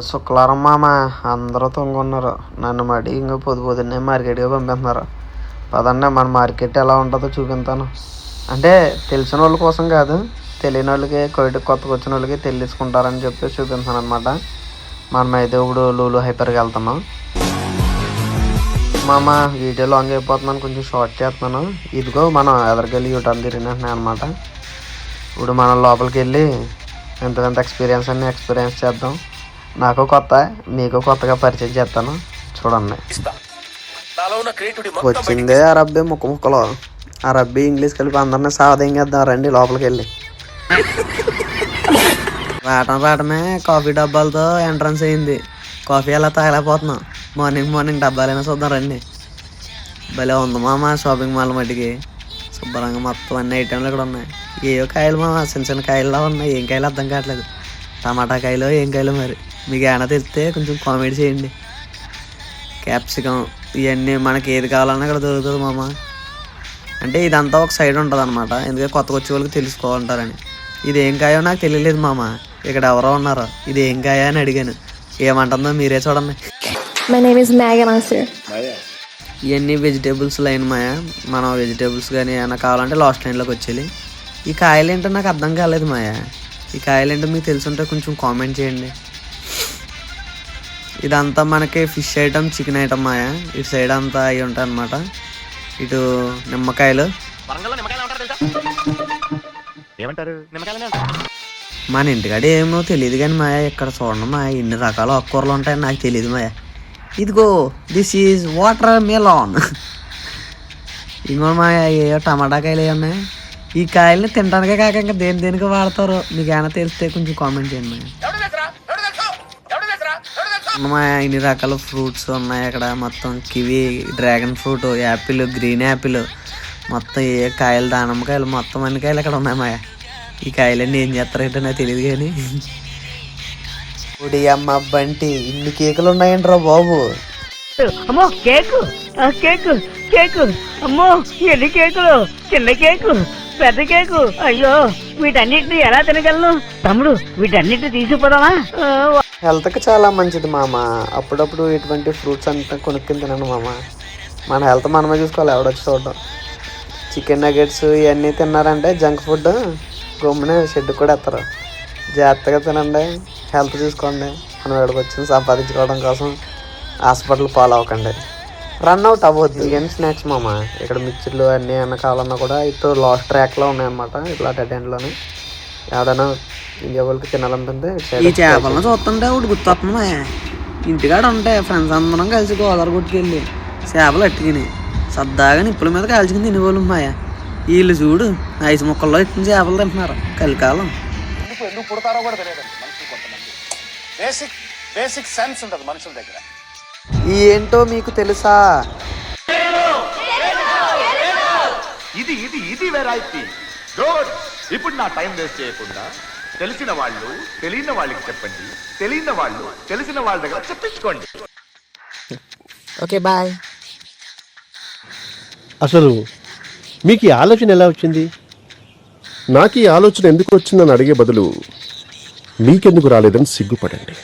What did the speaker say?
శుక్రవారం మామ అందరూ తొంగున్నారు. నన్ను మడి ఇంకా పొద్దున్నే మార్కెట్గా పంపిస్తున్నారు. పదండి మన మార్కెట్ ఎలా ఉంటుందో చూపిస్తాను. అంటే తెలిసిన వాళ్ళ కోసం కాదు, తెలియని వాళ్ళకి కొత్తగా వచ్చిన వాళ్ళకి తెలుసుకుంటారని చెప్పి చూపిస్తాను అనమాట. మనమైతే ఇప్పుడు లూలు హైపర్కి వెళ్తున్నాం. మామ వీడియో లాంగ్ అయిపోతున్నాను, కొంచెం షార్ట్ చేస్తున్నాను. ఇదిగో మనం ఎదరికెళ్ళి యూటర్న్ తిరిగినట్టున్నాయి అనమాట. ఇప్పుడు మనం లోపలికి వెళ్ళి ఎంత ఎక్స్పీరియన్స్ చేద్దాం. నాకు కొత్త, మీకు కొత్తగా పరిచయం చేస్తాను, చూడండి. వచ్చిందే అరబ్బీ ముక్కలో. అరబ్బీ ఇంగ్లీష్ కలిపి అందరినీ సావదీంగేద్దాం రండి లోపలికి వెళ్ళి. రావటమే కాఫీ డబ్బాలతో ఎంట్రన్స్ అయింది. కాఫీ అలా తాగలేకపోతున్నాం. మార్నింగ్ డబ్బాలైనా చూద్దాం రండి. భలే ఉంది మామ షాపింగ్ మాల్ మట్టికి. శుభ్రంగా మొత్తం అన్ని ఐటెంలు ఇక్కడ ఉన్నాయి. ఏవో కాయలు మామ, చిన్న కాయలులా ఉన్నాయి. ఏం కాయలు అర్థం కావట్లేదు. టమాటా కాయలు ఏం కాయలు మరి మీకు ఏమైనా తెలిస్తే కొంచెం కామెంట్ చేయండి. క్యాప్సికం ఇవన్నీ మనకి ఏది కావాలన్నా ఇక్కడ దొరుకుతుంది మామ. అంటే ఇదంతా ఒక సైడ్ ఉంటుంది అనమాట, ఎందుకంటే కొత్తగా వచ్చే వాళ్ళకి తెలుసుకోవాలంటారని. ఇది ఏం కాయో నాకు తెలియలేదు మామ. ఇక్కడ ఎవరో ఉన్నారు, ఇది ఏం కాయ అని అడిగాను. ఏమంటుందో మీరే చూడండి. ఇవన్నీ వెజిటేబుల్స్ లైన్ మాయ. మనం వెజిటేబుల్స్ కానీ ఏమైనా కావాలంటే లాస్ట్ లైన్లోకి వచ్చేయాలి. ఈ కాయలు ఏంటో నాకు అర్థం కాలేదు మాయ. ఈ కాయలు ఏంటో మీకు తెలుసుంటే కొంచెం కామెంట్ చేయండి. ఇదంతా మనకి ఫిష్ ఐటమ్, చికెన్ ఐటమ్ మాయ. ఇటు సైడ్ అంతా అవి ఉంటాయి అన్నమాట. ఇటు నిమ్మకాయలు. మన ఇంటికాడ ఏమో తెలియదు కానీ మాయ, ఇక్కడ చూడండి మాయ, ఇన్ని రకాల ఆకుకూరలు ఉంటాయని నాకు తెలియదు మాయ. ఇదిగో దిస్ ఈజ్ వాటర్ మెలాన్. ఇంకో మాయ ఏ టమాటా కాయలు ఉన్నాయి. ఈ కాయల్ని తినడానికే కాక ఇంకా దేనికి వాడతారో మీకు ఏమైనా తెలిస్తే కొంచెం కామెంట్ చేయండి మాయ. ఇన్ని రకాల ఫ్రూట్స్ ఉన్నాయి అక్కడ. మొత్తం kiwi, dragon fruit, Apple, green Apple, మొత్తం ఏ కాయలు, దానిమ్మకాయలు, మొత్తం అన్ని కాయలు అక్కడ ఉన్నాయి మాయ. ఈ కాయలన్నీ ఏం చేస్తారంటే నాకు తెలియదు కానీ. ఇప్పుడు అమ్మ బంటి ఇన్ని కేకులు ఉన్నాయంట్రా బాబు. అమ్మో కేకు కేకు కేకు, అమ్మో ఎన్ని కేకులు, చిన్న కేకు, పెద్ద కేకు. అయ్యో వీటన్నిటిని ఎలా తినగలను తమ్ముడు, వీటన్నిటిని తీసుకుపోదామా? హెల్త్కి చాలా మంచిది మామ. అప్పుడప్పుడు ఇటువంటి ఫ్రూట్స్ అంతా కొనుక్కిని తినను మామ. మన హెల్త్ మనమే చూసుకోవాలి, ఎవడొచ్చి చూడడం. చికెన్ నగెట్స్ ఇవన్నీ తిన్నారంటే జంక్ ఫుడ్, గమ్మునే షెడ్ కూడా ఎత్తారు. జాగ్రత్తగా తినండి, హెల్త్ చూసుకోండి. మనం ఎక్కడికి వచ్చింది సంపాదించుకోవడం కోసం హాస్పిటల్ ఫాలో అవ్వకండి, రన్ అవుట్ అవ్వద్దు. ఇవన్నీ స్నాక్స్ మామ. ఇక్కడ మిక్చర్లు అన్నీ అన్న కావాలన్నా కూడా ఇటు లాస్ట్ ట్రాక్లో ఉన్నాయన్నమాట. ఇట్లా డెడ్ ఎండ్లోనే ఏదైనా ఇండియా వాళ్ళకి తినాలనుకుంటే ఈ చేపలను చూస్తుంటే ఒకటి గుర్తొస్తుంది. ఇంటికాడ ఉంటే ఫ్రెండ్స్ అందరం కలిసి గోదావరి కొట్టుకెళ్ళి చేపలు అట్టుకుని సరదాగా నిప్పుల మీద కాల్చుకుని తినేవాళ్ళు మాయ. వీళ్ళు చూడు ఐసు ముక్కల్లో ఎట్టిన చేపలు తింటున్నారు కలికాలం. ఎందుకు పుడతారో కూడా తెలియదు మనుషులు. కొంతమంది బేసిక్ సెన్స్ ఉంటుంది మనుషుల దగ్గర. ఏంటో మీకు తెలుసా? ఇది వెరైటీ. గుడ్. ఇప్పుడు నా టైం వేస్ట్ చేయకుండా తెలిసిన వాళ్ళు తెలియని వాళ్ళకి చెప్పండి, తెలియని వాళ్ళు తెలిసిన వాళ్ళ దగ్గర చెప్పించుకోండి. Okay bye. అసలు మీకు ఈ ఆలోచన ఎలా వచ్చింది? నాకు ఈ ఆలోచన ఎందుకు వచ్చిందని అడిగే బదులు మీకెందుకు రాలేదని సిగ్గుపడండి.